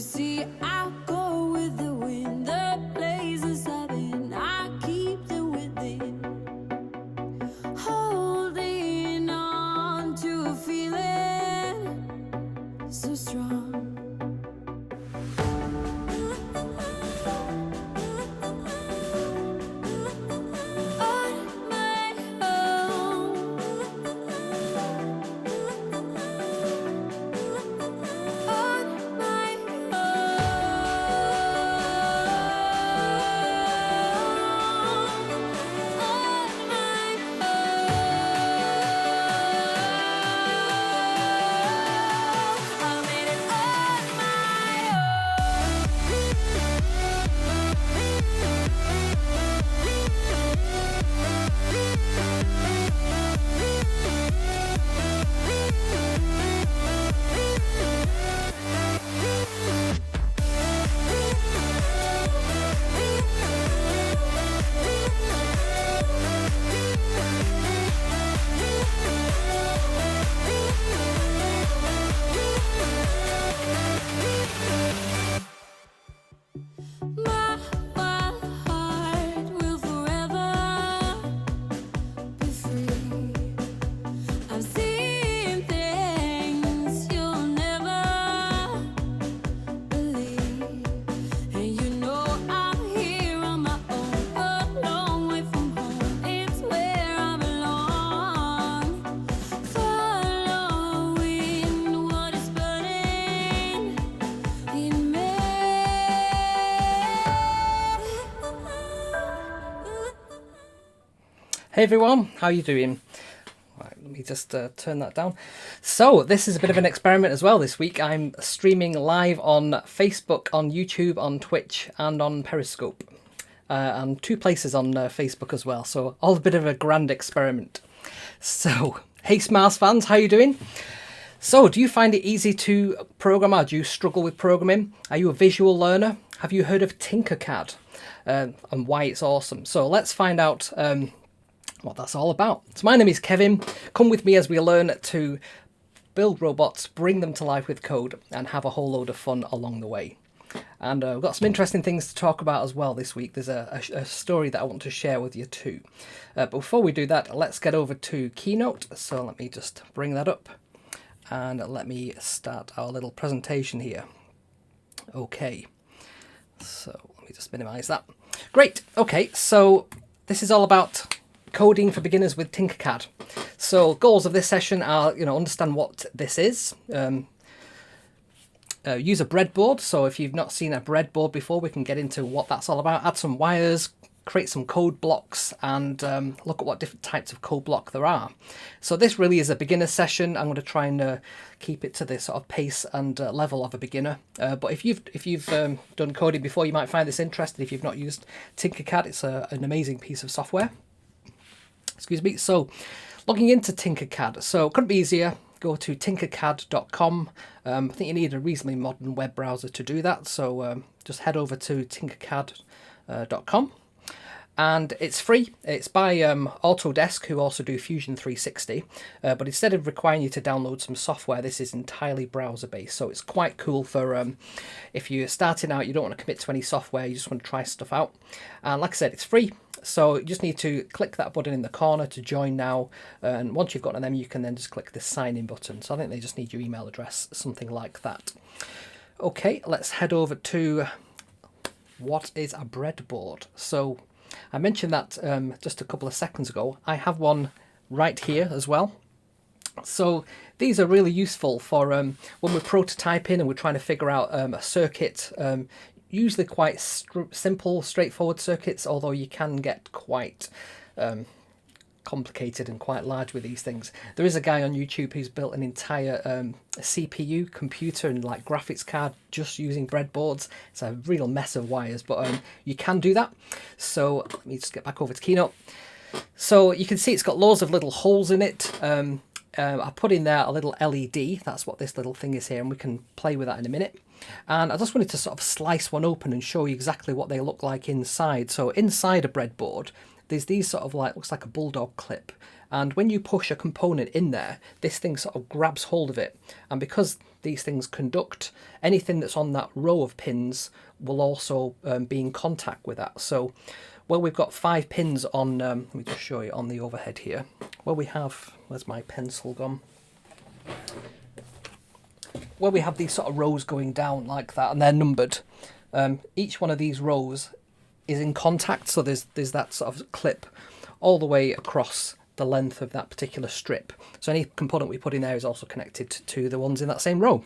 see, I go with the wind, the places I've been, I keep them within. Holding on to a feeling so strong. Hey everyone, how are you doing? Right, let me just turn that down. So this is a bit of an experiment as well this week. I'm streaming live on Facebook, on YouTube, on Twitch and on Periscope. And 2 places on Facebook as well. So all a bit of a grand experiment. So, hey SMARS fans, how are you doing? So do you find it easy to program or do you struggle with programming? Are you a visual learner? Have you heard of Tinkercad and why it's awesome? So let's find out what that's all about. So my name is Kevin. Come with me as we learn to build robots, bring them to life with code, and have a whole load of fun along the way. And we've got some interesting things to talk about as well this week. There's a story that I want to share with you too. But before we do that, let's get over to Keynote. So let me just bring that up and let me start our little presentation here. Okay, so let me just minimize that. Great. Okay, so this is all about coding for beginners with Tinkercad. So goals of this session are, understand what this is. Use a breadboard. So if you've not seen a breadboard before, we can get into what that's all about. Add some wires, create some code blocks, and look at what different types of code block there are. So this really is a beginner session. I'm going to try and keep it to the sort of pace and level of a beginner. But if you've done coding before, you might find this interesting. If you've not used Tinkercad, it's an amazing piece of software. Excuse me. So logging into Tinkercad. So couldn't be easier. Go to tinkercad.com. I think you need a reasonably modern web browser to do that. So just head over to tinkercad.com. And it's free. It's by Autodesk, who also do Fusion 360. But instead of requiring you to download some software, this is entirely browser-based. So it's quite cool for if you're starting out, you don't want to commit to any software, you just want to try stuff out. And like I said, it's free. So you just need to click that button in the corner to join now. And once you've got them, you can then just click the sign in button. So I think they just need your email address, something like that. Okay, let's head over to what is a breadboard. So I mentioned that just a couple of seconds ago. I have one right here as well. So these are really useful for when we're prototyping and we're trying to figure out a circuit. Usually quite simple, straightforward circuits, although you can get quite complicated and quite large with these things. There is a guy on YouTube who's built an entire CPU computer and like graphics card just using breadboards. It's a real mess of wires, but you can do that. So let me just get back over to Keynote. So you can see it's got loads of little holes in it. I put in there a little LED. That's what this little thing is here, and we can play with that in a minute. And I just wanted to sort of slice one open and show you exactly what they look like inside. So inside a breadboard, there's these sort of like, looks like a bulldog clip. And when you push a component in there, this thing sort of grabs hold of it. And because these things conduct, anything that's on that row of pins will also be in contact with that. So well, we've got 5 pins on, let me just show you on the overhead here. Well, we have, where's my pencil gone? Well, we have these sort of rows going down like that, and they're numbered. Each one of these rows is in contact, so there's that sort of clip all the way across the length of that particular strip. So any component we put in there is also connected to the ones in that same row.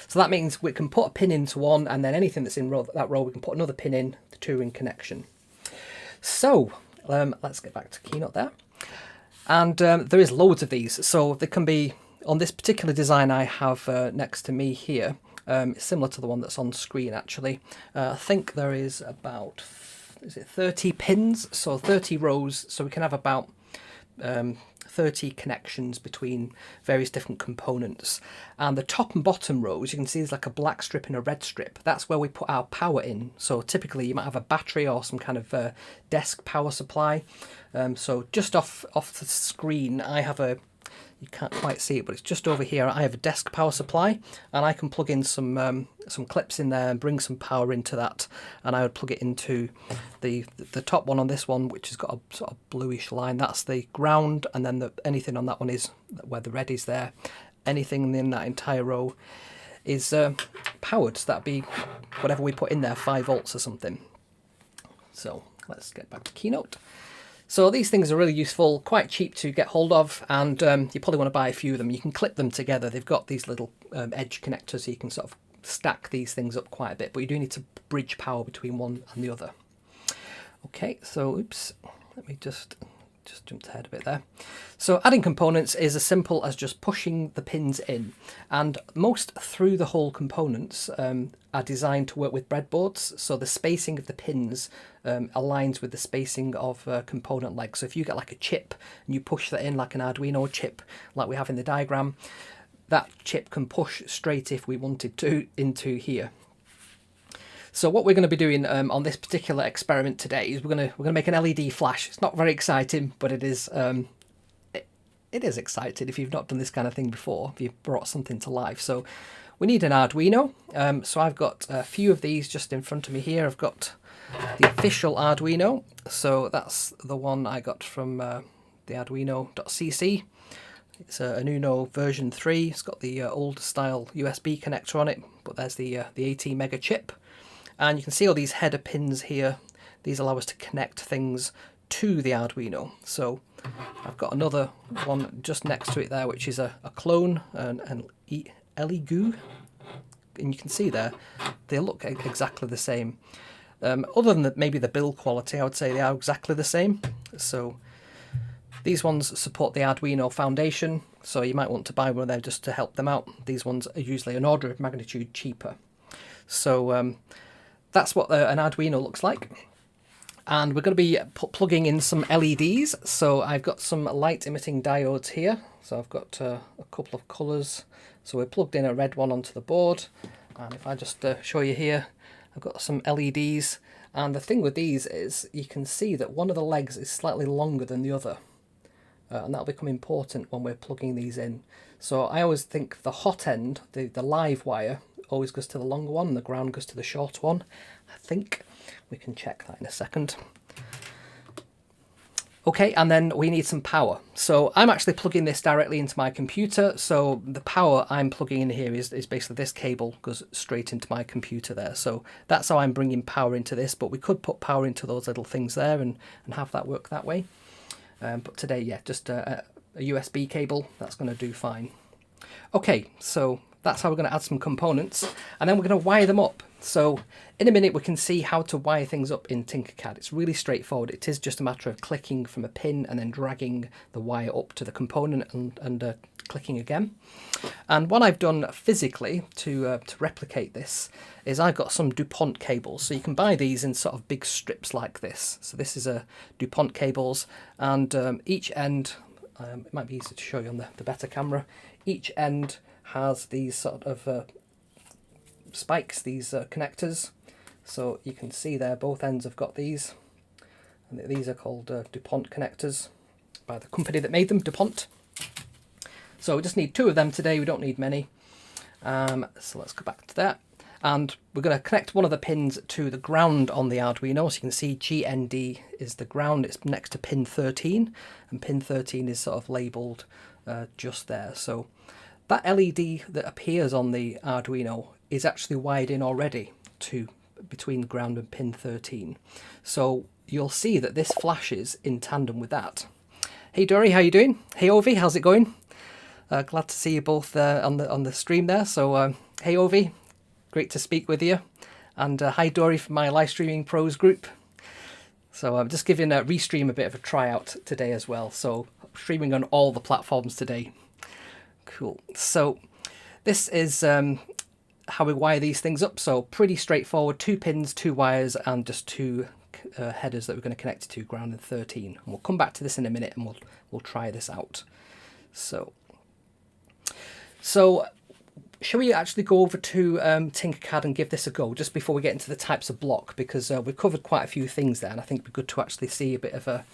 So that means we can put a pin into one, and then anything that's in that row, we can put another pin in, the two in connection. So let's get back to Keynote there. And there is loads of these. So they can be, on this particular design I have next to me here, it's similar to the one that's on screen actually. I think there is about, is it 30 pins? So 30 rows, so we can have about 30 connections between various different components. And the top and bottom rows, you can see there's like a black strip and a red strip. That's where we put our power in. So typically you might have a battery or some kind of desk power supply. So just off the screen, I have a, you can't quite see it, but it's just over here. I have a desk power supply, and I can plug in some clips in there and bring some power into that. And I would plug it into the top one on this one, which has got a sort of bluish line. That's the ground, and then anything on that one is where the red is there. Anything in that entire row is powered. So that'd be whatever we put in there, 5 volts or something. So let's get back to Keynote. So these things are really useful, quite cheap to get hold of, and you probably want to buy a few of them. You can clip them together. They've got these little edge connectors, so you can sort of stack these things up quite a bit, but you do need to bridge power between one and the other. Okay, so oops, let me just jumped ahead a bit there. So adding components is as simple as just pushing the pins in, and most through the hole components are designed to work with breadboards, so the spacing of the pins aligns with the spacing of component legs. So if you get like a chip and you push that in like an Arduino chip like we have in the diagram, that chip can push straight, if we wanted to, into here. So what we're going to be doing on this particular experiment today is we're going to make an LED flash. It's not very exciting, but it is exciting if you've not done this kind of thing before, if you've brought something to life. So we need an Arduino. So I've got a few of these just in front of me here. I've got the official Arduino. So that's the one I got from the arduino.cc. It's an Uno version 3. It's got the old style USB connector on it, but there's the 18 mega chip. And you can see all these header pins here. These allow us to connect things to the Arduino. So I've got another one just next to it there, which is a clone, an LEGU. And you can see there, they look exactly the same. Other than maybe the build quality, I would say they are exactly the same. So these ones support the Arduino Foundation, so you might want to buy one of them just to help them out. These ones are usually an order of magnitude cheaper. So that's what an Arduino looks like. And we're going to be plugging in some LEDs. So I've got some light emitting diodes here. So I've got a couple of colours. So we plugged in a red one onto the board. And if I just show you here, I've got some LEDs. And the thing with these is you can see that one of the legs is slightly longer than the other. And that'll become important when we're plugging these in. So I always think the hot end, the live wire, always goes to the longer one, and the ground goes to the short one. I think we can check that in a second. Okay, and then we need some power. So I'm actually plugging this directly into my computer. So the power I'm plugging in here is basically this cable goes straight into my computer there. So that's how I'm bringing power into this, but we could put power into those little things there and have that work that way. But today, yeah, just a USB cable, that's going to do fine. Okay, so that's how we're going to add some components, and then we're going to wire them up. So in a minute we can see how to wire things up in Tinkercad. It's really straightforward. It is just a matter of clicking from a pin and then dragging the wire up to the component and clicking again. And what I've done physically to replicate this is I've got some DuPont cables. So you can buy these in sort of big strips like this. So this is a DuPont cables, and each end, it might be easier to show you on the better camera, each end has these sort of spikes, these connectors. So you can see there both ends have got these, and these are called DuPont connectors. by the company that made them, DuPont. So we just need 2 of them today, we don't need many. So let's go back to that. And we're going to connect one of the pins to the ground on the Arduino. So you can see GND is the ground, it's next to pin 13, and pin 13 is sort of labelled just there. So that LED that appears on the Arduino is actually wired in already to between the ground and pin 13. So you'll see that this flashes in tandem with that. Hey Dory, how you doing? Hey Ovi, how's it going? Glad to see you both on the stream there. So hey Ovi, great to speak with you. And hi Dory from my live streaming pros group. So I'm just giving Restream a bit of a tryout today as well. So streaming on all the platforms today. Cool. So this is how we wire these things up. So pretty straightforward, 2 pins, 2 wires, and just 2 headers that we're going to connect to ground and 13. And we'll come back to this in a minute and we'll try this out. So shall we actually go over to Tinkercad and give this a go just before we get into the types of block, because we've covered quite a few things there, and I think it'd be good to actually see a bit of a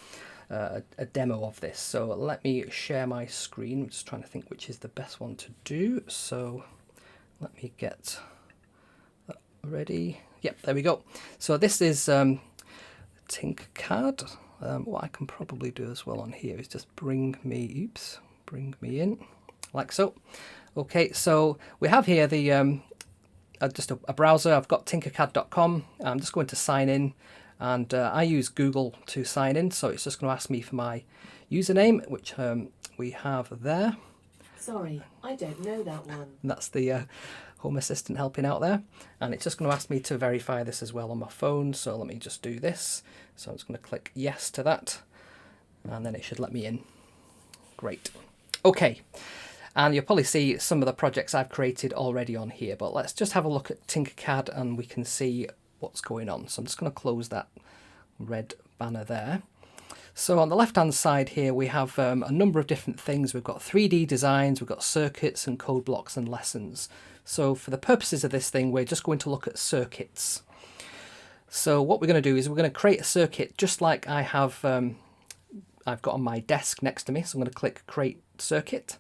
demo of this. So let me share my screen. I'm just trying to think which is the best one to do. So let me get that ready. Yep, there we go. So this is Tinkercad. What I can probably do as well on here is just bring me in like so. Okay, so we have here the just a browser. I've got tinkercad.com. I'm just going to sign in, and I use Google to sign in, so it's just going to ask me for my username, which we have there. Sorry, I don't know that one. And that's the Home Assistant helping out there, and it's just going to ask me to verify this as well on my phone. So let me just do this. So I'm just going to click yes to that, and then it should let me in. Great. Okay. And you'll probably see some of the projects I've created already on here, but let's just have a look at Tinkercad and we can see what's going on. So I'm just going to close that red banner there. So on the left hand side here we have a number of different things. We've got 3D designs, we've got circuits and code blocks and lessons. So for the purposes of this thing, we're just going to look at circuits. So what we're going to do is we're going to create a circuit just like I have I've got on my desk next to me. So I'm going to click create circuit.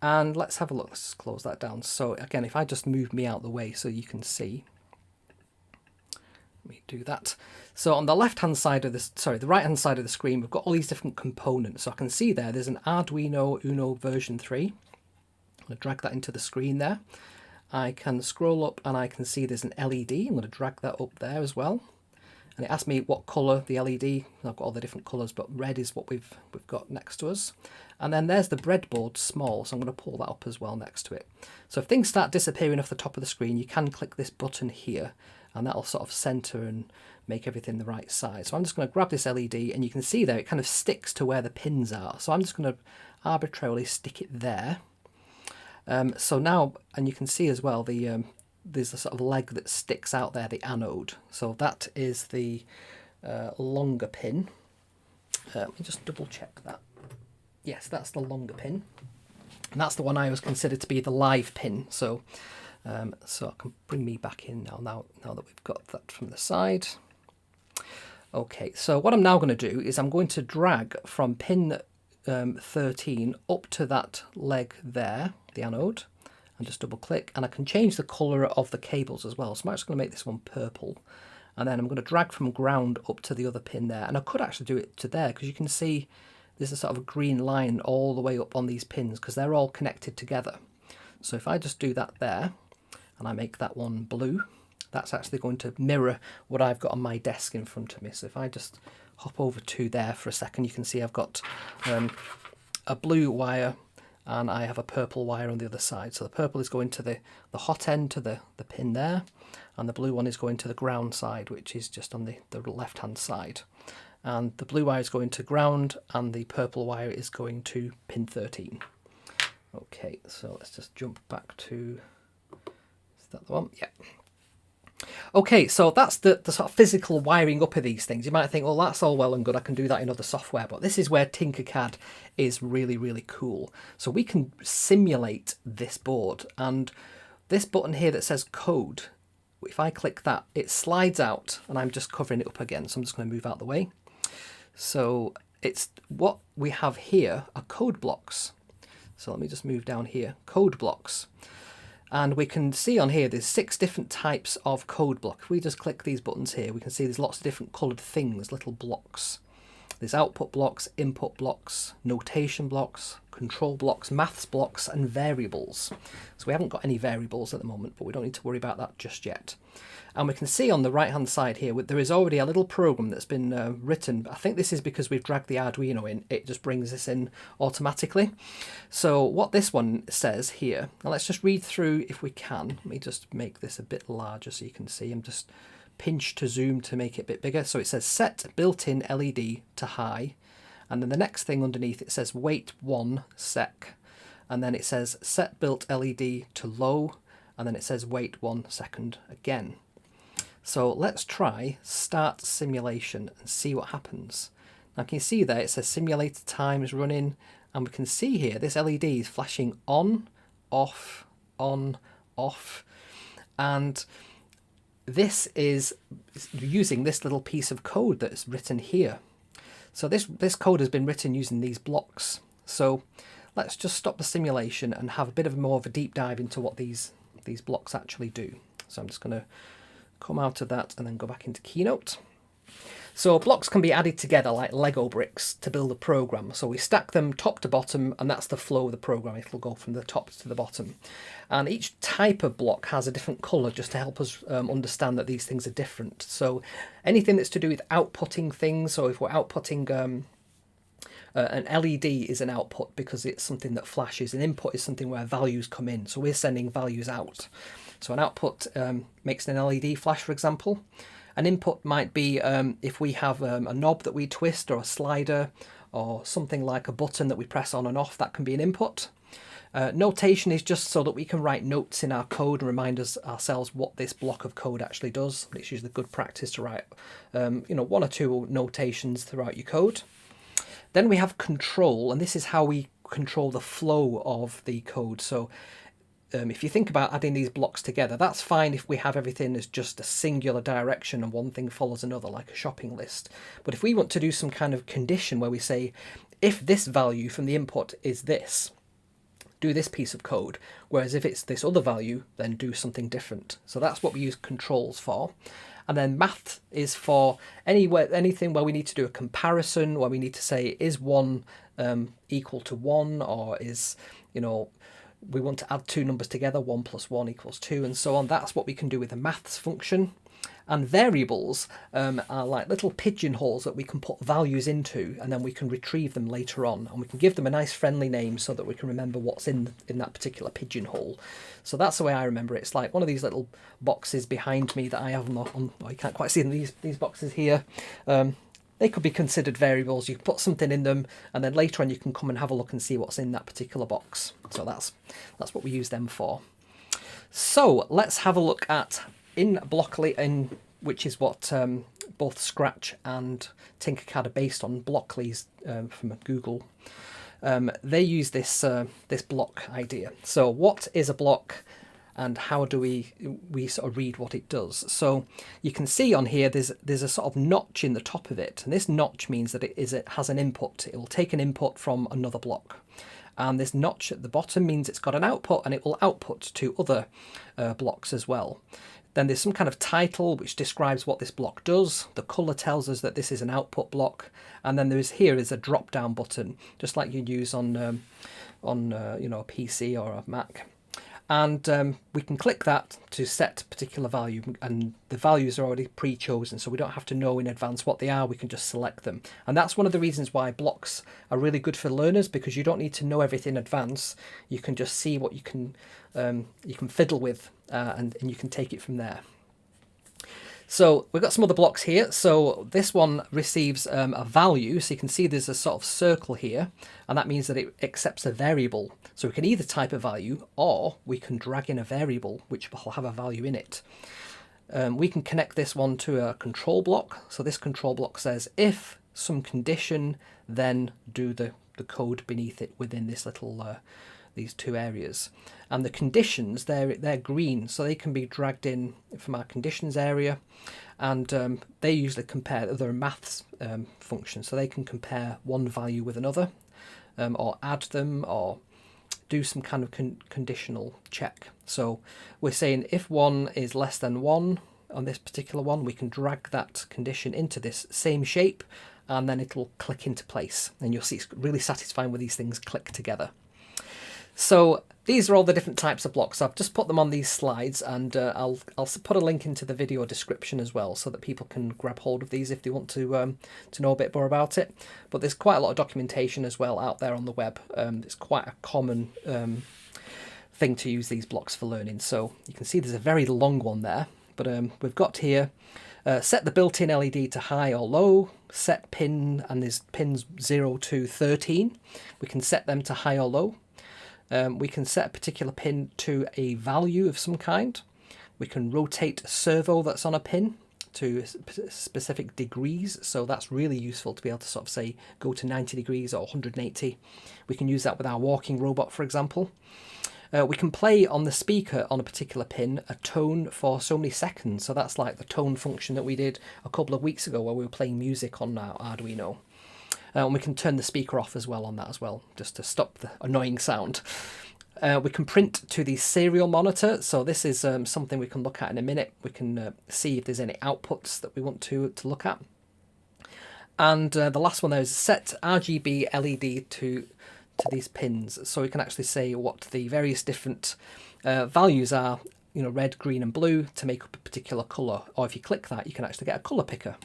And let's have a look. Let's close that down. So again, if I just move me out the way so you can see. Let me do that. So on the left-hand side of this, sorry, the right-hand side of the screen, we've got all these different components. So I can see there's an Arduino Uno version 3. I'm going to drag that into the screen there. I can scroll up and I can see there's an LED. I'm going to drag that up there as well. And it asks me what colour the LED. I've got all the different colours, but red is what we've got next to us. And then there's the breadboard small, so I'm going to pull that up as well next to it. So if things start disappearing off the top of the screen, you can click this button here, and that'll sort of centre and make everything the right size. So I'm just going to grab this LED, and you can see there it kind of sticks to where the pins are. So I'm just going to arbitrarily stick it there. So now, and you can see as well there's a sort of leg that sticks out there, the anode. So that is the longer pin. Let me just double check that. Yes, that's the longer pin. And that's the one I always consider to be the live pin. So so I can bring me back in now that we've got that from the side. Okay, so what I'm now going to do is I'm going to drag from pin 13 up to that leg there, the anode, and just double click, and I can change the colour of the cables as well. So I'm actually going to make this one purple, and then I'm going to drag from ground up to the other pin there, and I could actually do it to there because you can see there's a sort of a green line all the way up on these pins because they're all connected together. So if I just do that there and I make that one blue, that's actually going to mirror what I've got on my desk in front of me. So if I just hop over to there for a second, you can see I've got a blue wire and I have a purple wire on the other side. So the purple is going to the hot end to the pin there, and the blue one is going to the ground side, which is just on the left hand side. And the blue wire is going to ground and the purple wire is going to pin 13. Okay, so let's just jump back to, is that the one? Yeah. Okay, so that's the sort of physical wiring up of these things. You might think, well, that's all well and good, I can do that in other software, but this is where Tinkercad is really, really cool. So we can simulate this board, and this button here that says code, if I click that, it slides out, and I'm just covering it up again, so I'm just going to move out the way. So it's what we have here are code blocks. So let me just move down here, code blocks. And we can see on here there's 6 different types of code block. If we just click these buttons here, we can see there's lots of different coloured things, little blocks. There's output blocks, input blocks, notation blocks, control blocks, maths blocks, and variables. So we haven't got any variables at the moment, but we don't need to worry about that just yet. And we can see on the right hand side here, there is already a little program that's been written. I think this is because we've dragged the Arduino in. It just brings this in automatically. So what this one says here, now let's just read through if we can. Let me just make this a bit larger so you can see. I'm just pinch to zoom to make it a bit bigger. So it says set built-in LED to high, and then the next thing underneath it says wait 1 sec, and then it says set built LED to low, and then it says wait 1 second again. So let's try start simulation and see what happens. Now can you see there it says simulator time is running, and we can see here this LED is flashing on, off, and this is using this little piece of code that's written here. So this code has been written using these blocks. So let's just stop the simulation and have a bit of more of a deep dive into what these blocks actually do. So I'm just going to come out of that and then go back into Keynote. So blocks can be added together like Lego bricks to build a program. So we stack them top to bottom, and that's the flow of the program. It'll go from the top to the bottom. And each type of block has a different colour just to help us understand that these things are different. So anything that's to do with outputting things, so if we're outputting an LED is an output because it's something that flashes. An input is something where values come in. So we're sending values out. So an output makes an LED flash, for example. An input might be if we have a knob that we twist, or a slider, or something like a button that we press on and off. That can be an input. Notation is just so that we can write notes in our code and remind ourselves what this block of code actually does. It's usually good practice to write 1 or 2 notations throughout your code. Then we have control, and this is how we control the flow of the code. So if you think about adding these blocks together, that's fine if we have everything as just a singular direction and one thing follows another, like a shopping list. But if we want to do some kind of condition where we say, if this value from the input is this, do this piece of code, whereas if it's this other value, then do something different. So that's what we use controls for. And then math is for anything where we need to do a comparison, where we need to say, is 1 equal to 1, or is, we want to add 2 numbers together, 1 + 1 = 2, and so on. That's what we can do with a maths function. And variables are like little pigeonholes that we can put values into, and then we can retrieve them later on, and we can give them a nice friendly name so that we can remember what's in that particular pigeonhole. So that's the way I remember it. It's like one of these little boxes behind me that I have on well, you can't quite see them, these boxes here. They could be considered variables. You can put something in them, and then later on you can come and have a look and see what's in that particular box. So that's what we use them for. So let's have a look at in Blockley, which is what both Scratch and Tinkercad are based on. Blockley's from Google. They use this block idea. So what is a block, and how do we sort of read what it does? So you can see on here there's a sort of notch in the top of it, and this notch means that it has an input. It will take an input from another block. And this notch at the bottom means it's got an output, and it will output to other blocks as well. Then there's some kind of title which describes what this block does. The colour tells us that this is an output block. And then here is a drop-down button, just like you'd use on a PC or a Mac. And we can click that to set a particular value, and the values are already pre-chosen, so we don't have to know in advance what they are. We can just select them. And that's one of the reasons why blocks are really good for learners, because you don't need to know everything in advance. You can just see what you can fiddle with, and you can take it from there. So we've got some other blocks here. So this one receives a value. So you can see there's a sort of circle here, and that means that it accepts a variable. So we can either type a value, or we can drag in a variable which will have a value in it. We can connect this one to a control block. So this control block says, if some condition, then do the code beneath it within this little these two areas. And the conditions, they're green, so they can be dragged in from our conditions area, and they usually compare other maths functions, so they can compare one value with another, or add them, or do some kind of conditional check. So we're saying if 1 is less than 1 on this particular one, we can drag that condition into this same shape, and then it'll click into place. And you'll see it's really satisfying when these things click together. So these are all the different types of blocks. I've just put them on these slides, and I'll put a link into the video description as well, so that people can grab hold of these if they want to know a bit more about it. But there's quite a lot of documentation as well out there on the web. It's quite a common thing to use these blocks for learning. So you can see there's a very long one there, but we've got here, set the built-in LED to high or low, set pin, and there's pins 0 to 13. We can set them to high or low. We can set a particular pin to a value of some kind. We can rotate a servo that's on a pin to specific degrees, so that's really useful to be able to sort of say go to 90 degrees or 180. We can use that with our walking robot, for example. We can play on the speaker on a particular pin a tone for so many seconds, so that's like the tone function that we did a couple of weeks ago where we were playing music on our Arduino. And we can turn the speaker off as well on that as well, just to stop the annoying sound. We can print to the serial monitor, so this is something we can look at in a minute. We can see if there's any outputs that we want to look at. And the last one there is set RGB LED to these pins, so we can actually say what the various different values are, you know, red, green and blue, to make up a particular colour. Or if you click that, you can actually get a colour picker.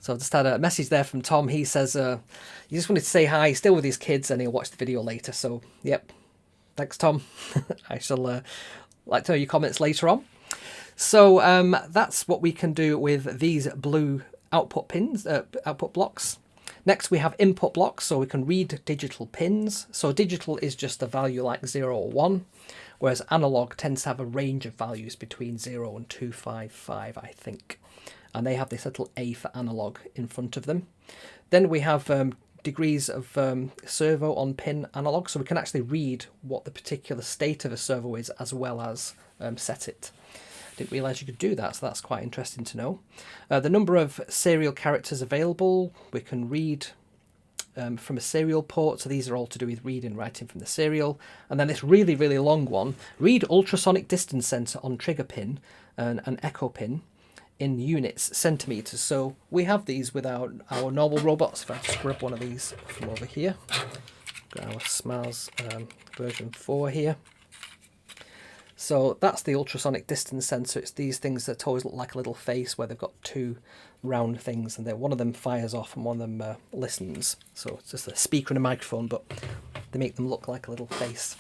So I've just had a message there from Tom. He says he just wanted to say hi, he's still with his kids, and he'll watch the video later. So, yep. Thanks, Tom. I shall like to know your comments later on. So that's what we can do with these blue output pins, output blocks. Next, we have input blocks, so we can read digital pins. So digital is just a value like 0 or 1, whereas analog tends to have a range of values between 0 and 255, I think. And they have this little A for analog in front of them. Then we have degrees of servo on pin analog, so we can actually read what the particular state of a servo is as well as set it. Didn't realise you could do that, so that's quite interesting to know. The number of serial characters available, we can read from a serial port, so these are all to do with reading and writing from the serial. And then this really, really long one, read ultrasonic distance sensor on trigger pin and an echo pin in units, centimetres. So we have these with our normal robots. If I just grab one of these from over here, got our SMARS version 4 here. So that's the ultrasonic distance sensor. It's these things that always look like a little face where they've got two round things, and then one of them fires off and one of them listens. So it's just a speaker and a microphone, but they make them look like a little face.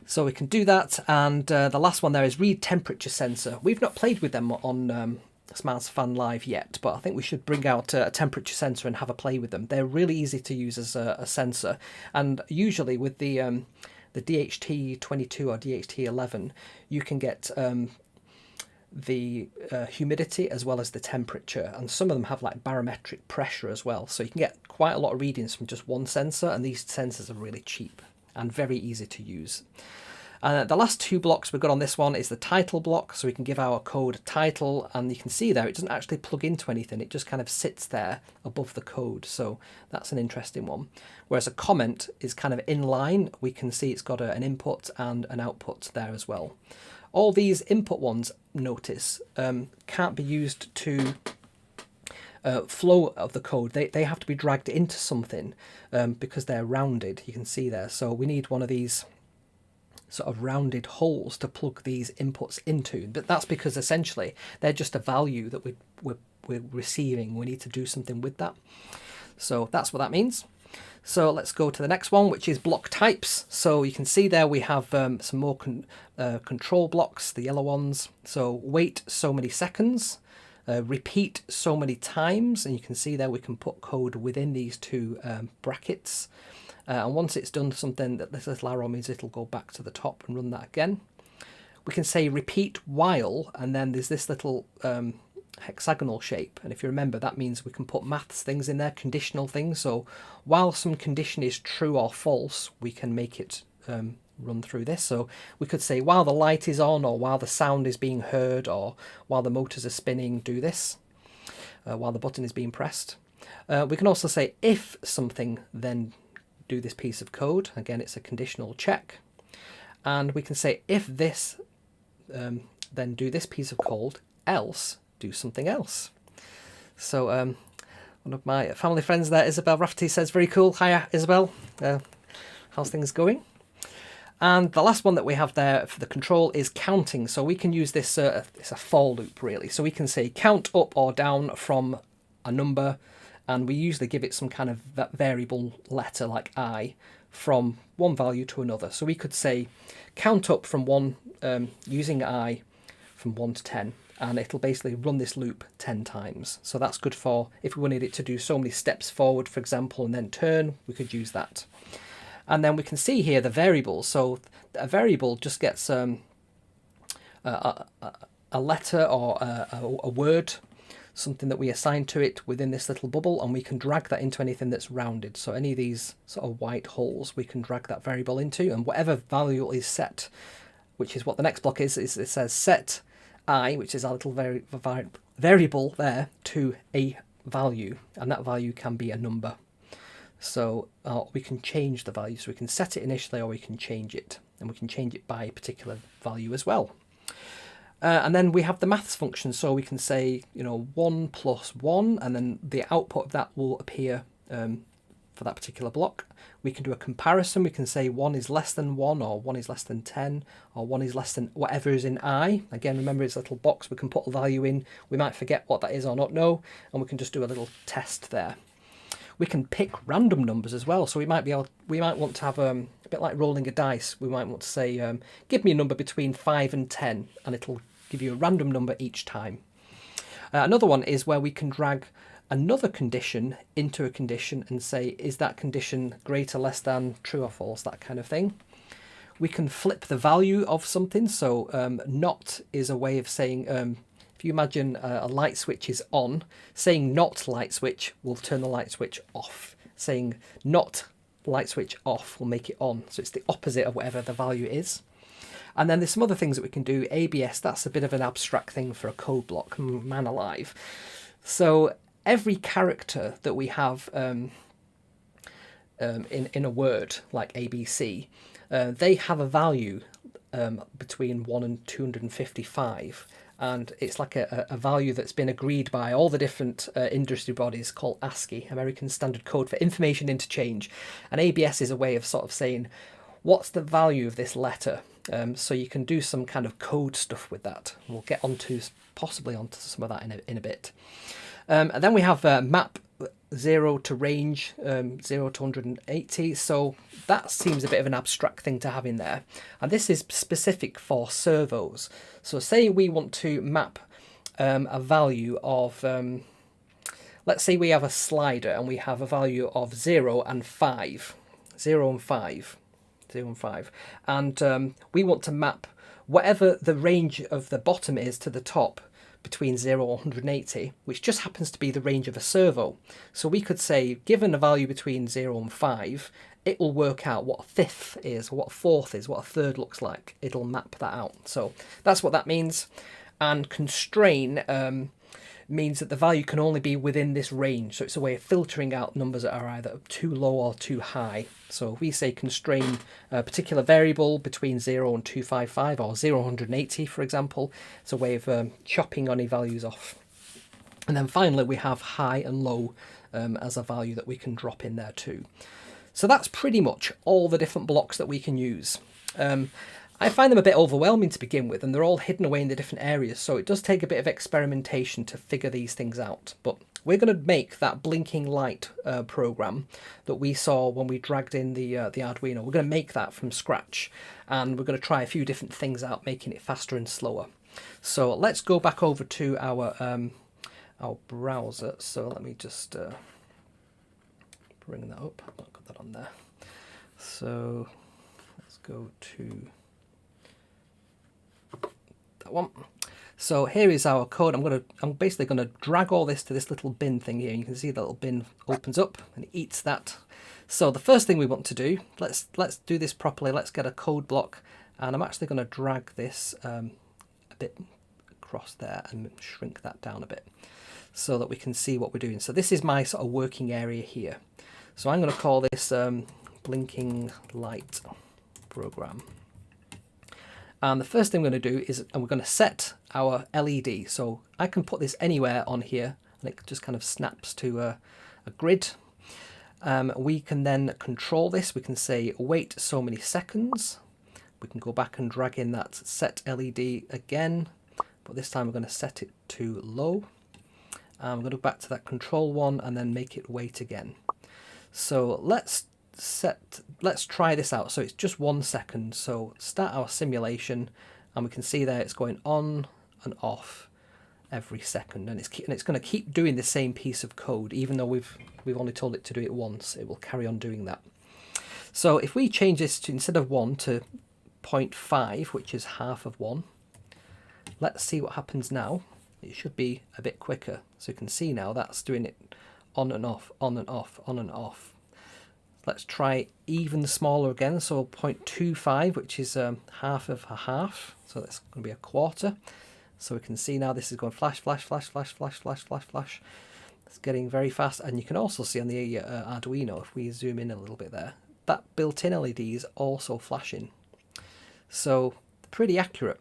So we can do that. And the last one there is read temperature sensor. We've not played with them on SMARS Fan Live yet, but I think we should bring out a temperature sensor and have a play with them. They're really easy to use as a sensor, and usually with the DHT22 or DHT11, you can get the humidity as well as the temperature, and some of them have like barometric pressure as well, so you can get quite a lot of readings from just one sensor, and these sensors are really cheap and very easy to use. The last two blocks we've got on this one is the title block, so we can give our code a title, and you can see there it doesn't actually plug into anything, it just kind of sits there above the code, so that's an interesting one. Whereas a comment is kind of in line, we can see it's got an input and an output there as well. All these input ones, notice, can't be used to flow of the code. They have to be dragged into something because they're rounded, you can see there. So we need one of these sort of rounded holes to plug these inputs into, but that's because essentially they're just a value that we're receiving. We need to do something with that. So that's what that means. So let's go to the next one, which is block types. So you can see there we have some more control blocks, the yellow ones. So wait so many seconds, repeat so many times, and you can see there we can put code within these two brackets. And once it's done something, that this little arrow means it'll go back to the top and run that again. We can say repeat while, and then there's this little hexagonal shape, and if you remember, that means we can put maths things in there, conditional things. So while some condition is true or false, we can make it run through this. So we could say while the light is on, or while the sound is being heard, or while the motors are spinning, do this, while the button is being pressed. We can also say if something, then do this piece of code. Again, it's a conditional check. And we can say if this, then do this piece of code, else do something else. So one of my family friends there, Isabel Rafferty, says, very cool. Hiya, Isabel. How's things going? And the last one that we have there for the control is counting. So we can use this, it's a for loop really. So we can say count up or down from a number, and we usually give it some kind of variable letter like I from one value to another. So we could say count up from 1 using I from 1 to 10, and it'll basically run this loop 10 times. So that's good for if we wanted it to do so many steps forward, for example, and then turn, we could use that. And then we can see here the variables. So a variable just gets a letter or a word, something that we assign to it within this little bubble, and we can drag that into anything that's rounded. So any of these sort of white holes, we can drag that variable into, and whatever value is set, which is what the next block is it says set I, which is our little variable there, to a value, and that value can be a number. So we can change the value, so we can set it initially or we can change it, and we can change it by a particular value as well. And then we have the maths function, so we can say, 1 plus 1, and then the output of that will appear for that particular block. We can do a comparison. We can say 1 is less than 1, or 1 is less than 10, or 1 is less than whatever is in I. Again, remember it's a little box. We can put a value in. We might forget what that is or not know, and we can just do a little test there. We can pick random numbers as well. So we might want to have a bit like rolling a dice. We might want to say, give me a number between 5 and 10, and it'll give you a random number each time. Another one is where we can drag another condition into a condition and say, is that condition greater, less than, true or false, that kind of thing. We can flip the value of something. So not is a way of saying, if you imagine a light switch is on, saying not light switch will turn the light switch off. Saying not light switch off will make it on. So it's the opposite of whatever the value is. And then there's some other things that we can do. ABS, that's a bit of an abstract thing for a code block, man alive. So every character that we have in a word, like ABC, they have a value between 1 and 255. And it's like a value that's been agreed by all the different industry bodies, called ASCII, American Standard Code for Information Interchange. And ABS is a way of sort of saying, what's the value of this letter? So you can do some kind of code stuff with that. We'll get possibly onto some of that in a bit. And then we have map 0 to range, 0 to 180. So that seems a bit of an abstract thing to have in there. And this is specific for servos. So say we want to map a value of, let's say we have a slider and we have a value of 0 and 5. 0 and 5. 0 and 5. And we want to map whatever the range of the bottom is to the top between 0 and 180, which just happens to be the range of a servo. So we could say, given a value between 0 and 5, it will work out what a fifth is, what a fourth is, what a third looks like. It'll map that out. So that's what that means. And constrain means that the value can only be within this range. So it's a way of filtering out numbers that are either too low or too high. So if we say constrain a particular variable between 0 and 255 or 0 and 180, for example, it's a way of chopping any values off. And then finally, we have high and low as a value that we can drop in there too. So that's pretty much all the different blocks that we can use. I find them a bit overwhelming to begin with, and they're all hidden away in the different areas, so it does take a bit of experimentation to figure these things out. But we're going to make that blinking light program that we saw when we dragged in the Arduino. We're going to make that from scratch, and we're going to try a few different things out, making it faster and slower. So let's go back over to our browser. So let me just bring that up. I've not got that on there. So let's go to that one. So here is our code. I'm basically gonna drag all this to this little bin thing here. You can see the little bin opens up and it eats that. So the first thing we want to do, let's do this properly. Let's get a code block, and I'm actually gonna drag this a bit across there and shrink that down a bit so that we can see what we're doing. So this is my sort of working area here. So I'm gonna call this blinking light program. And the first thing we're going to do is, we're going to set our LED. So I can put this anywhere on here and it just kind of snaps to a grid. We can then control this. We can say wait so many seconds. We can go back and drag in that set LED again, but this time we're going to set it to low. I'm going to go back to that control one and then make it wait again. So let's try this out. So it's just 1 second. So start our simulation, and we can see there it's going on and off every second, and it's going to keep doing the same piece of code even though we've only told it to do it once. It will carry on doing that. So if we change this to, instead of 1 to 0.5, which is half of 1, let's see what happens now. It should be a bit quicker. So you can see now that's doing it on and off, on and off, on and off. Let's try even smaller again, so 0.25, which is half of a half, so that's going to be a quarter. So we can see now this is going flash, flash, flash, flash, flash, flash, flash, flash. It's getting very fast, and you can also see on the Arduino, if we zoom in a little bit there, that built-in LED is also flashing. So pretty accurate.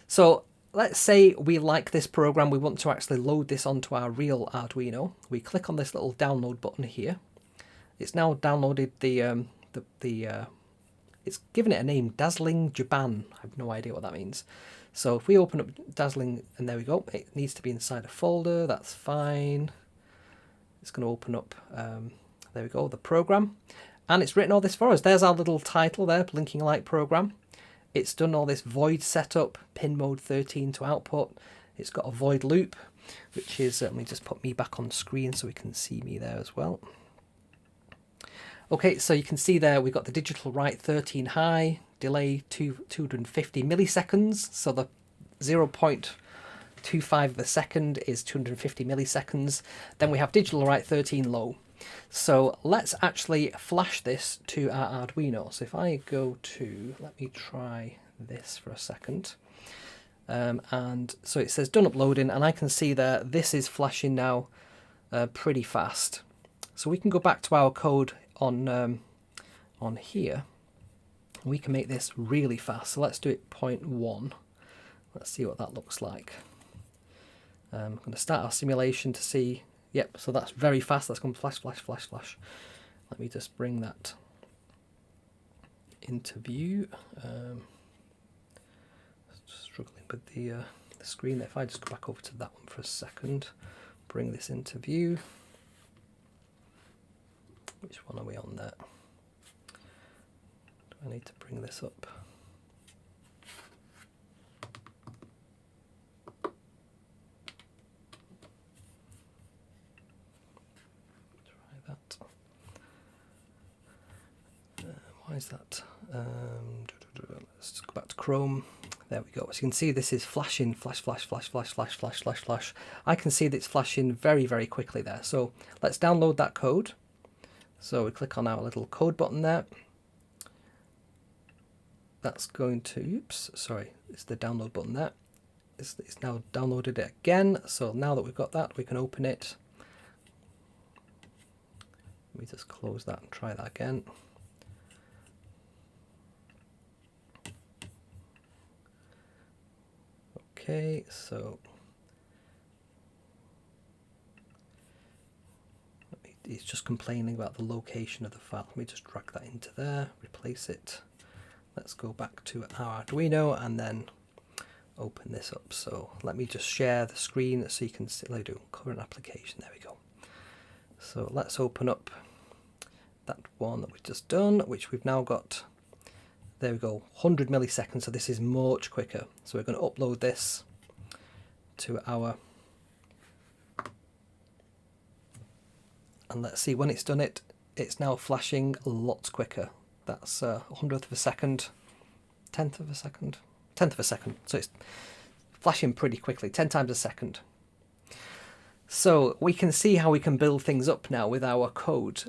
So let's say we like this program, we want to actually load this onto our real Arduino. We click on this little download button here. It's now downloaded it's given it a name, Dazzling Japan. I have no idea what that means. So if we open up Dazzling, and there we go, it needs to be inside a folder, that's fine. It's going to open up, there we go, the program. And it's written all this for us. There's our little title there, Blinking Light Program. It's done all this void setup, pin mode 13 to output. It's got a void loop, which is, let me just put me back on screen so we can see me there as well. Okay, so you can see there we've got the digital write 13 high, delay 250 milliseconds, so the 0.25 of a second is 250 milliseconds. Then we have digital write 13 low. So let's actually flash this to our Arduino. So if I go to, let me try this for a second. And so it says done uploading, and I can see that this is flashing now pretty fast. So we can go back to our code on here. We can make this really fast. So let's do it 0.1. Let's see what that looks like. I'm going to start our simulation to see. Yep, so that's very fast. That's going flash, flash, flash, flash. Let me just bring that into view. Struggling with the screen. If I just go back over to that one for a second, bring this into view. Which one are we on there? Do I need to bring this up? Try that. Why is that? Let's go back to Chrome. There we go. So you can see this is flashing, flash, flash, flash, flash, flash, flash, flash, flash. I can see that it's flashing very, very quickly there. So let's download that code. So we click on our little code button there. That's going to, oops, sorry, it's the download button there. It's now downloaded it again. So now that we've got that, we can open it. Let me just close that and try that again. Okay, so it's just complaining about the location of the file. Let me just drag that into there, replace it. Let's go back to our Arduino and then open this up. So let me just share the screen so you can see, like, do current application. There we go. So let's open up that one that we've just done, which we've now got. There we go, 100 milliseconds. So this is much quicker. So we're going to upload this to our, and let's see when it's done it. It's now flashing lots quicker. That's 100th of a second, 10th of a second, 10th of a second. So it's flashing pretty quickly, 10 times a second. So we can see how we can build things up now with our code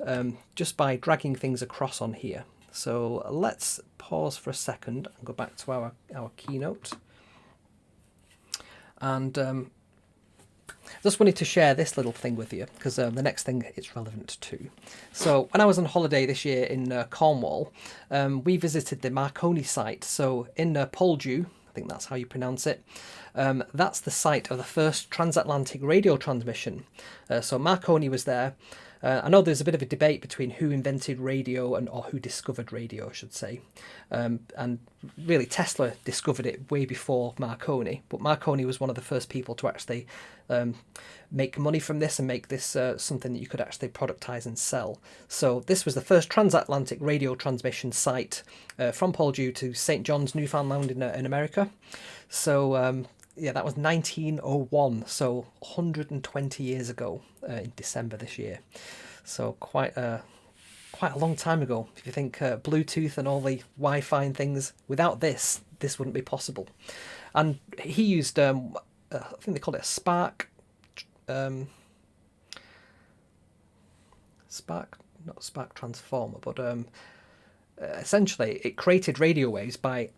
just by dragging things across on here. So let's pause for a second and go back to our Keynote. And just wanted to share this little thing with you because the next thing it's relevant to. So when I was on holiday this year in Cornwall, we visited the Marconi site. So in Poldhu, I think that's how you pronounce it, that's the site of the first transatlantic radio transmission. So Marconi was there. I know there's a bit of a debate between who invented radio or who discovered radio, I should say. And really Tesla discovered it way before Marconi, but Marconi was one of the first people to actually make money from this and make this something that you could actually productize and sell. So this was the first transatlantic radio transmission site from Poldhu to St. John's, Newfoundland in America. So yeah, that was 1901, so 120 years ago in December this year. So quite a long time ago. If you think Bluetooth and all the Wi-Fi and things, without this wouldn't be possible. And he used, I think they called it a spark, not spark transformer, but essentially it created radio waves by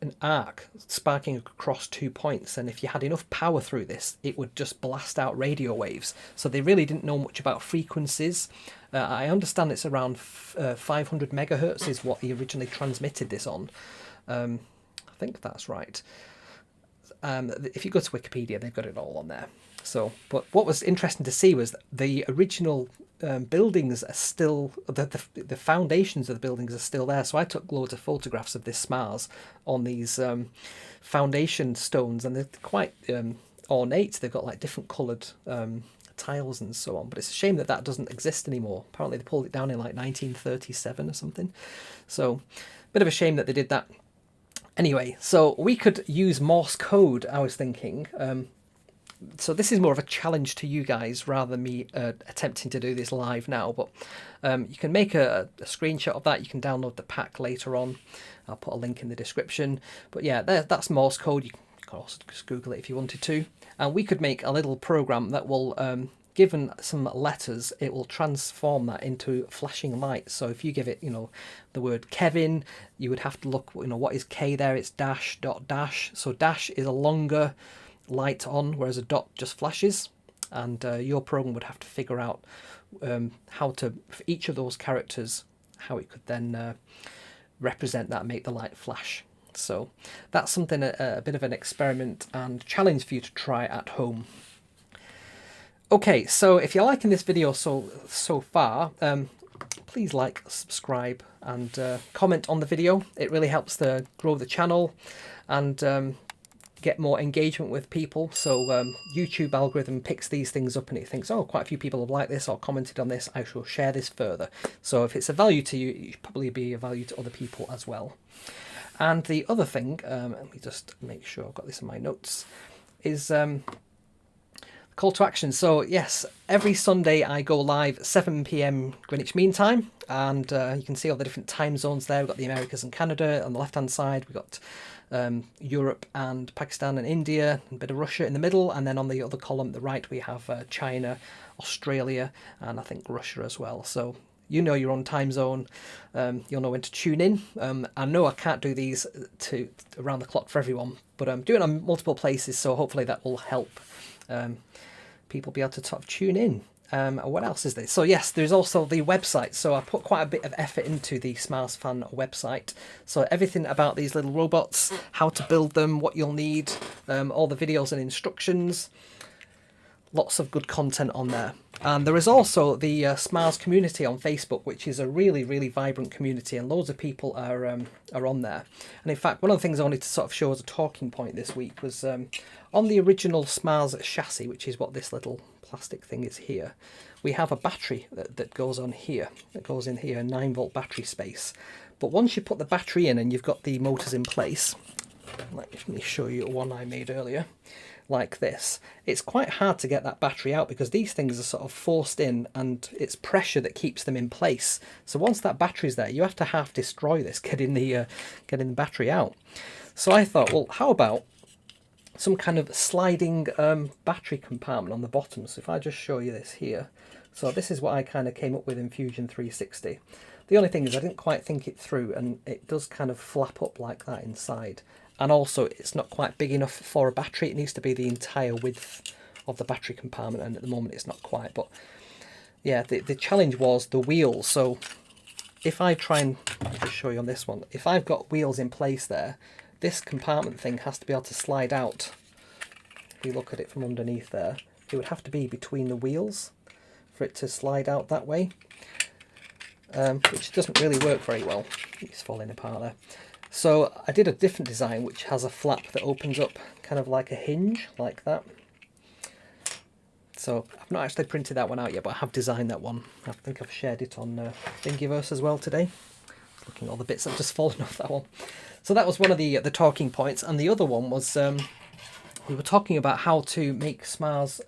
an arc sparking across 2 points, and if you had enough power through this it would just blast out radio waves. So they really didn't know much about frequencies. I understand it's around 500 megahertz is what he originally transmitted this on. I think that's right. If you go to Wikipedia, they've got it all on there. So, but what was interesting to see was the original buildings are still, the foundations of the buildings are still there. So I took loads of photographs of this SMARS on these foundation stones, and they're quite ornate. They've got like different coloured tiles and so on. But it's a shame that doesn't exist anymore. Apparently they pulled it down in like 1937 or something. So, bit of a shame that they did that. Anyway, so we could use Morse code, I was thinking. So this is more of a challenge to you guys rather than me attempting to do this live now. But you can make a screenshot of that. You can download the pack later on. I'll put a link in the description. But yeah, that's Morse code. You can also just Google it if you wanted to. And we could make a little program that will, given some letters, it will transform that into flashing lights. So if you give it, the word Kevin, you would have to look, what is K there? It's dash, dot, dash. So dash is a longer light on, whereas a dot just flashes. And your program would have to figure out how to, for each of those characters, how it could then represent that, make the light flash. So that's something, a bit of an experiment and challenge for you to try at home. Okay, so if you're liking this video so far, please like, subscribe, and comment on the video. It really helps to grow the channel and get more engagement with people. So YouTube algorithm picks these things up and it thinks, oh, quite a few people have liked this or commented on this, I shall share this further. So if it's a value to you, it should probably be a value to other people as well. And the other thing, let me just make sure I've got this in my notes, is call to action. So yes, every Sunday I go live 7 PM Greenwich Mean Time, and you can see all the different time zones there. We've got the Americas and Canada on the left hand side, we've got Europe and Pakistan and India, and a bit of Russia in the middle, and then on the other column, the right, we have China, Australia, and I think Russia as well. So you know your own time zone, you'll know when to tune in. I know I can't do these to around the clock for everyone, but I'm doing it on multiple places, so hopefully that will help people be able to tune in. What else is there? So yes, there's also the website. So I put quite a bit of effort into the SMARS Fan website. So everything about these little robots, how to build them, what you'll need, all the videos and instructions. Lots of good content on there. And there is also the SMARS community on Facebook, which is a really, really vibrant community, and loads of people are on there. And in fact, one of the things I wanted to sort of show as a talking point this week was on the original SMARS chassis, which is what this little plastic thing is here, we have a battery that goes on here. It goes in here, a 9-volt battery space. But once you put the battery in and you've got the motors in place, let me show you one I made earlier. Like this, it's quite hard to get that battery out because these things are sort of forced in and it's pressure that keeps them in place. So once that battery's there, you have to half destroy this, getting the battery out. So I thought, well, how about some kind of sliding battery compartment on the bottom. So if I just show you this here, so this is what I kind of came up with in Fusion 360. The only thing is I didn't quite think it through, and it does kind of flap up like that inside. And also it's not quite big enough for a battery. It needs to be the entire width of the battery compartment, and at the moment it's not quite. But yeah, the challenge was the wheels. So if I try and just show you on this one, if I've got wheels in place there, this compartment thing has to be able to slide out. If we look at it from underneath there, it would have to be between the wheels for it to slide out that way, which doesn't really work very well. It's falling apart there. So I did a different design which has a flap that opens up kind of like a hinge, like that. So I've not actually printed that one out yet, but I have designed that one. I think I've shared it on Thingiverse as well today. Looking at all the bits that have just fallen off that one. So that was one of the talking points, and the other one was we were talking about how to make SMARS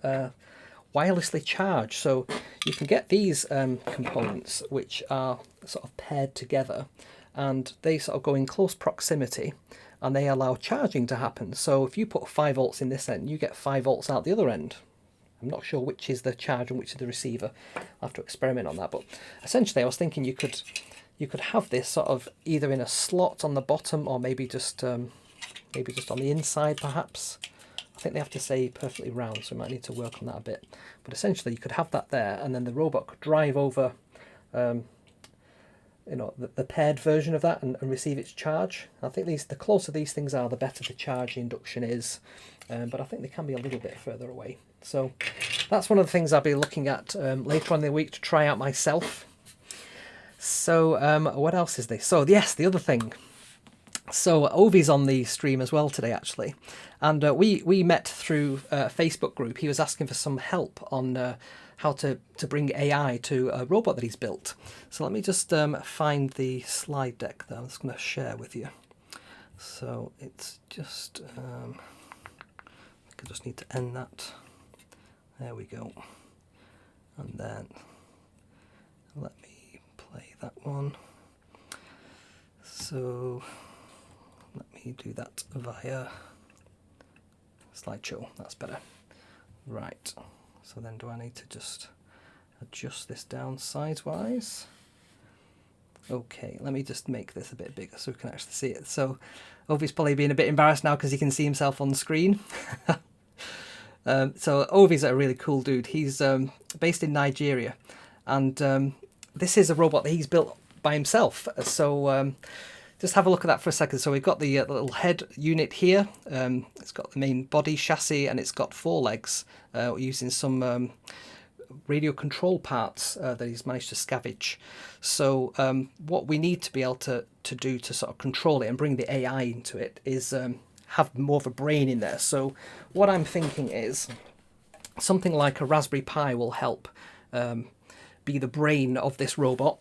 wirelessly charge. So you can get these components which are sort of paired together, and they sort of go in close proximity, and they allow charging to happen. So if you put 5 volts in this end, you get 5 volts out the other end. I'm not sure which is the charge and which is the receiver. I'll have to experiment on that. But essentially I was thinking you could have this sort of either in a slot on the bottom, or maybe just on the inside perhaps. I think they have to say perfectly round, so we might need to work on that a bit. But essentially you could have that there, and then the robot could drive over you know, the paired version of that and receive its charge. I think the closer these things are, the better the charge induction is, but I think they can be a little bit further away. So that's one of the things I'll be looking at later on in the week to try out myself. So what else is this? So yes, the other thing. So Ovi's on the stream as well today, actually, and we met through a Facebook group. He was asking for some help on how to bring AI to a robot that he's built. So let me just find the slide deck that I'm just going to share with you. So it's just I just need to end that. There we go. And then let me play that one. So let me do that via slideshow. That's better. Right. So then do I need to just adjust this down size-wise? Okay, let me just make this a bit bigger so we can actually see it. So Ovi's probably being a bit embarrassed now because he can see himself on the screen. So Ovi's a really cool dude. He's based in Nigeria, and this is a robot that he's built by himself. So just have a look at that for a second. So we've got the little head unit here. It's got the main body chassis, and it's got 4 legs using some radio control parts that he's managed to scavenge. So what we need to be able to do to sort of control it and bring the AI into it is have more of a brain in there. So what I'm thinking is something like a Raspberry Pi will help be the brain of this robot,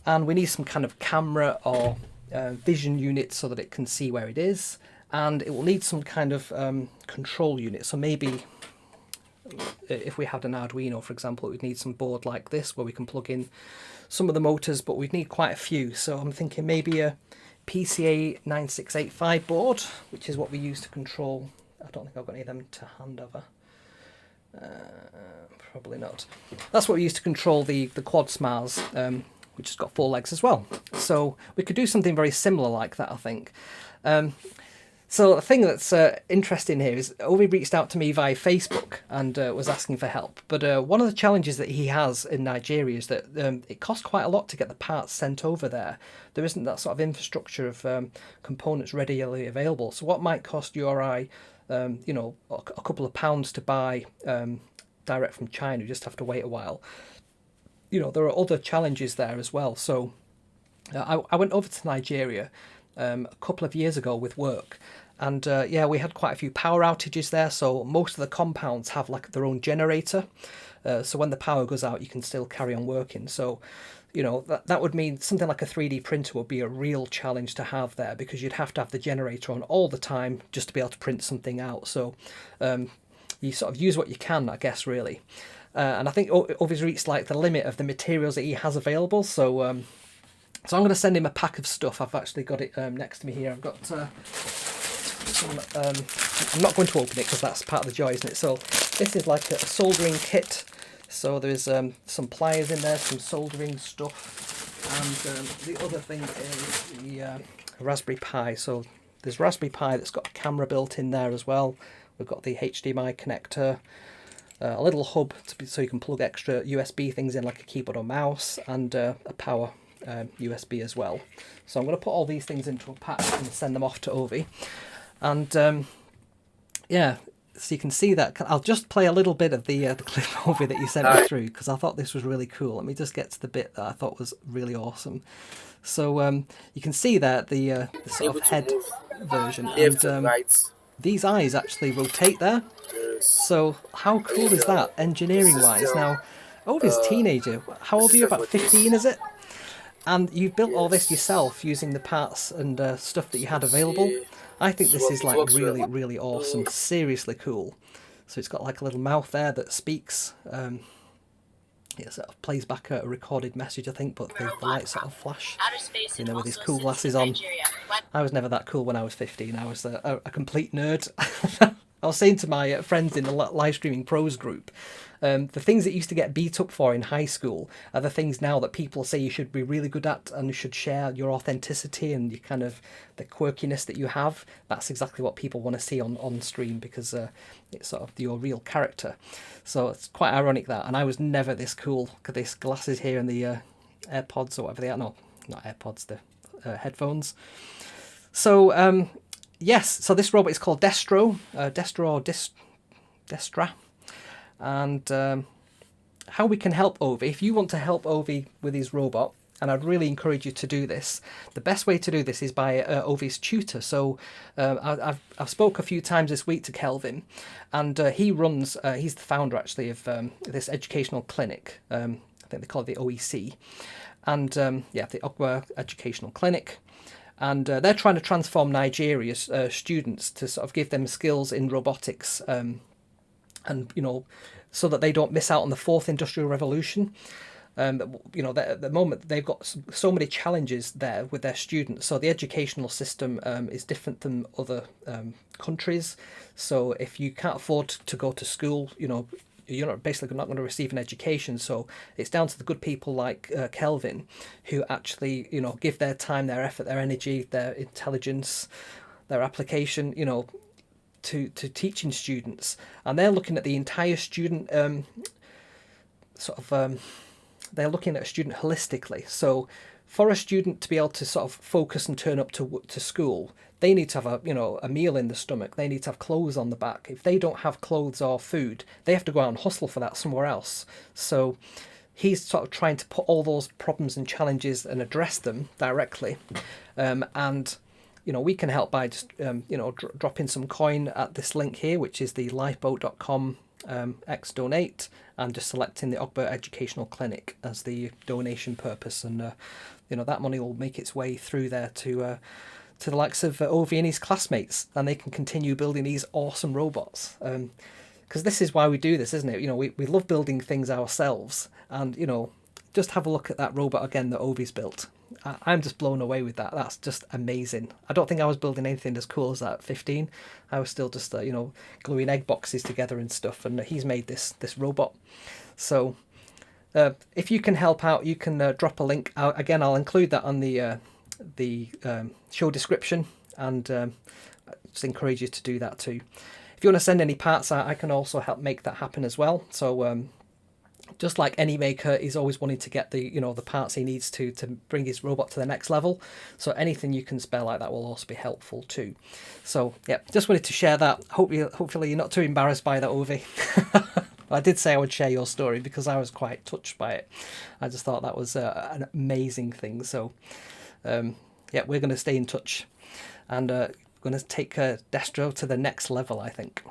and we need some kind of camera or vision unit so that it can see where it is, and it will need some kind of control unit. So maybe if we had an Arduino, for example, it would need some board like this where we can plug in some of the motors, but we'd need quite a few. So I'm thinking maybe a PCA 9685 board, which is what we use to control. I don't think I've got any of them to hand over. Probably not. That's what we use to control the quad SMARS, which has got 4 legs as well. So we could do something very similar like that, I think. So the thing that's interesting here is Ovi reached out to me via Facebook and was asking for help. But one of the challenges that he has in Nigeria is that it costs quite a lot to get the parts sent over there. There isn't that sort of infrastructure of components readily available. So what might cost you or I, you know, a couple of pounds to buy direct from China, you just have to wait a while. You know, there are other challenges there as well. So I went over to Nigeria a couple of years ago with work, and yeah, we had quite a few power outages there. So most of the compounds have like their own generator, so when the power goes out you can still carry on working. So you know, that would mean something like a 3D printer would be a real challenge to have there, because you'd have to have the generator on all the time just to be able to print something out. So you sort of use what you can, I guess, really. And I think Ovi's reached like the limit of the materials that he has available. So so I'm going to send him a pack of stuff. I've actually got it next to me here. I've got some, I'm not going to open it because that's part of the joy, isn't it? So this is like a soldering kit. So there's some pliers in there, some soldering stuff, and the other thing is the Raspberry Pi. So there's Raspberry Pi that's got a camera built in there as well. We've got the HDMI connector, a little hub so you can plug extra USB things in like a keyboard or mouse, and a power USB as well. So I'm going to put all these things into a pack and send them off to Ovi. And yeah, so you can see that. I'll just play a little bit of the clip Ovi that you sent me through, because I thought this was really cool. Let me just get to the bit that I thought was really awesome. So you can see that the sort of head version, and these eyes actually rotate there. So how cool is that, engineering wise? Now, Ovi's teenager, how old are you? About 15, is it? And you've built all this yourself using the parts and stuff that you had available. I think this is like really, really awesome. Seriously cool. So it's got like a little mouth there that speaks. It sort of plays back a recorded message, I think, but the lights sort of flash. You know, with his cool glasses on. I was never that cool when I was 15. I was a complete nerd. I was saying to my friends in the live streaming pros group, the things that used to get beat up for in high school are the things now that people say you should be really good at, and you should share your authenticity and your kind of the quirkiness that you have. That's exactly what people want to see on stream, because it's sort of your real character. So it's quite ironic that. And I was never this cool. Look at these glasses here and the AirPods or whatever they are. No, not AirPods, the headphones. So yes, so this robot is called Destra, and how we can help Ovi. If you want to help Ovi with his robot, and I'd really encourage you to do this, the best way to do this is by Ovi's tutor. So I've spoke a few times this week to Kelvin, and he runs, he's the founder actually of this educational clinic. I think they call it the OEC, and yeah, the Ogwa Educational Clinic. And they're trying to transform Nigeria's students to sort of give them skills in robotics, and you know, so that they don't miss out on the fourth industrial revolution. You know, at the moment they've got so many challenges there with their students. So the educational system is different than other countries. So if you can't afford to go to school, you know, you're not going to receive an education. So it's down to the good people like Kelvin, who actually, you know, give their time, their effort, their energy, their intelligence, their application, you know, to teaching students. And they're looking at the entire student they're looking at a student holistically. So for a student to be able to sort of focus and turn up to school, they need to have a meal in the stomach. They need to have clothes on the back. If they don't have clothes or food, they have to go out and hustle for that somewhere else. So he's sort of trying to put all those problems and challenges and address them directly. And you know, we can help by just dropping some coin at this link here, which is the lifeboat.com X donate, and just selecting the Ogba Educational Clinic as the donation purpose, and you know, that money will make its way through there to the likes of Ovi and his classmates, and they can continue building these awesome robots. Because this is why we do this, isn't it? You know, we love building things ourselves, and you know, just have a look at that robot again that Ovi's built. I'm just blown away with that. That's just amazing. I don't think I was building anything as cool as that at 15. I was still just you know, gluing egg boxes together and stuff, and he's made this robot. So if you can help out, you can drop a link out. Again, I'll include that on the show description, and just encourage you to do that too. If you want to send any parts, I can also help make that happen as well. So just like any maker, he's always wanting to get the parts he needs to bring his robot to the next level. So anything you can spare like that will also be helpful too. So yeah, just wanted to share that. Hopefully you're not too embarrassed by that, Ovi. I did say I would share your story because I was quite touched by it. I just thought that was an amazing thing. So yeah, we're going to stay in touch, and going to take Destro to the next level, I think.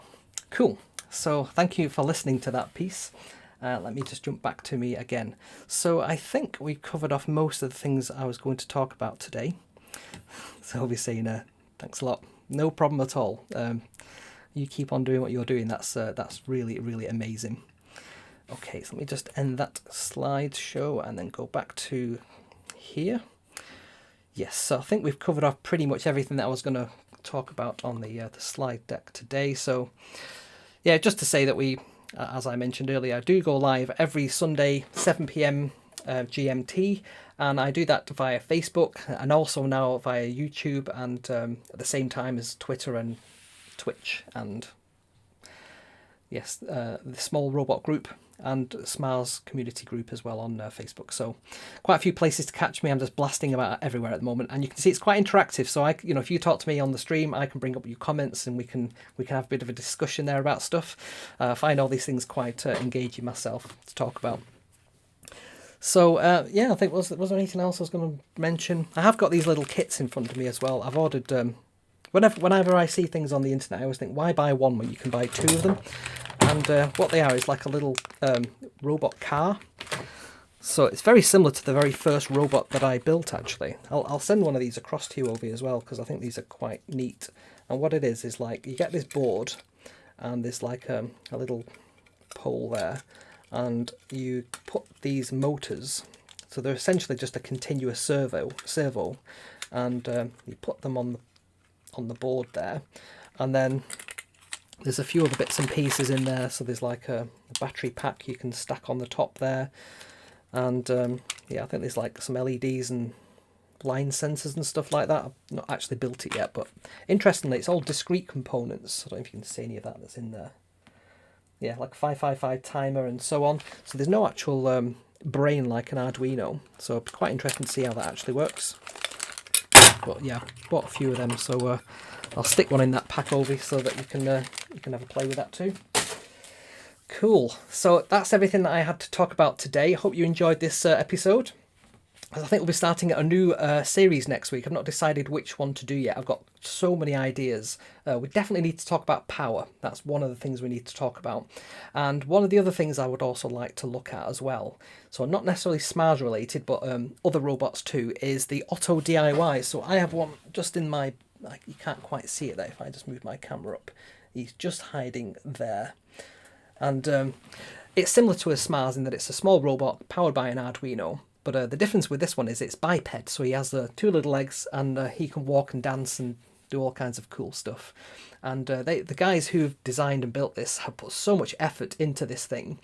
Cool. So thank you for listening to that piece. Let me just jump back to me again. So I think we've covered off most of the things I was going to talk about today. So I'll be saying thanks a lot. No problem at all. You keep on doing what you're doing. That's really, really amazing. Okay, so let me just end that slideshow and then go back to here. Yes, so I think we've covered off pretty much everything that I was going to talk about on the slide deck today. So yeah, just to say that we, as I mentioned earlier, do go live every Sunday 7 p.m. GMT, and I do that via Facebook and also now via YouTube, and at the same time as Twitter and Twitch, and yes, the Small Robot Group and SMARS community group as well on Facebook. So quite a few places to catch me. I'm just blasting about everywhere at the moment, and you can see it's quite interactive. So if you talk to me on the stream, I can bring up your comments and we can have a bit of a discussion there about stuff. I find all these things quite engaging myself to talk about. So yeah, I think was there anything else I was going to mention? I have got these little kits in front of me as well. I've ordered. Whenever I see things on the internet, I always think, why buy one when you can buy two of them? And what they are is like a little robot car. So it's very similar to the very first robot that I built, actually. I'll send one of these across to you over here as well, because I think these are quite neat. And what it is like you get this board, and there's like a little pole there, and you put these motors. So they're essentially just a continuous servo, and you put them on the board there, and then there's a few other bits and pieces in there. So there's like a battery pack you can stack on the top there, and yeah, I think there's like some LEDs and line sensors and stuff like that. I've not actually built it yet, but interestingly, it's all discrete components. I don't know if you can see any of that that's in there. Yeah, like a 555 timer and so on. So there's no actual brain like an Arduino, so it's quite interesting to see how that actually works. But yeah, bought a few of them, so I'll stick one in that pack over so that you can have a play with that too. Cool. So that's everything that I had to talk about today. Hope you enjoyed this episode. I think we'll be starting a new series next week. I've not decided which one to do yet. I've got so many ideas. We definitely need to talk about power. That's one of the things we need to talk about. And one of the other things I would also like to look at as well, so not necessarily SMARS related, but other robots too, is the auto DIY. So I have one just in my, like, you can't quite see it there if I just move my camera up. He's just hiding there. And it's similar to a SMARS in that it's a small robot powered by an Arduino. But the difference with this one is it's biped, so he has two little legs, and he can walk and dance and do all kinds of cool stuff. And the guys who've designed and built this have put so much effort into this thing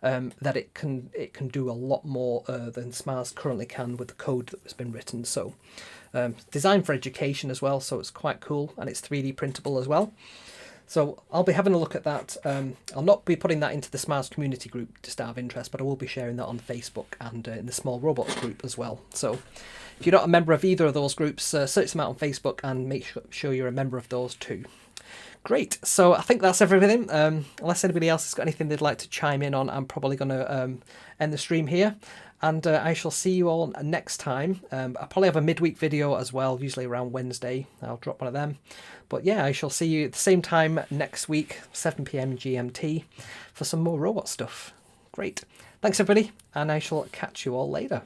that it can do a lot more than SMARS currently can with the code that has been written. So designed for education as well, so it's quite cool, and it's 3D printable as well. So I'll be having a look at that. I'll not be putting that into the SMARS community group just out of interest, but I will be sharing that on Facebook and in the Small Robots group as well. So if you're not a member of either of those groups, search them out on Facebook and make sure you're a member of those too. Great. So I think that's everything. Unless anybody else has got anything they'd like to chime in on, I'm probably going to end the stream here. And I shall see you all next time. I'll probably have a midweek video as well, usually around Wednesday. I'll drop one of them. But yeah, I shall see you at the same time next week, 7 p.m. GMT, for some more robot stuff. Great. Thanks, everybody, and I shall catch you all later.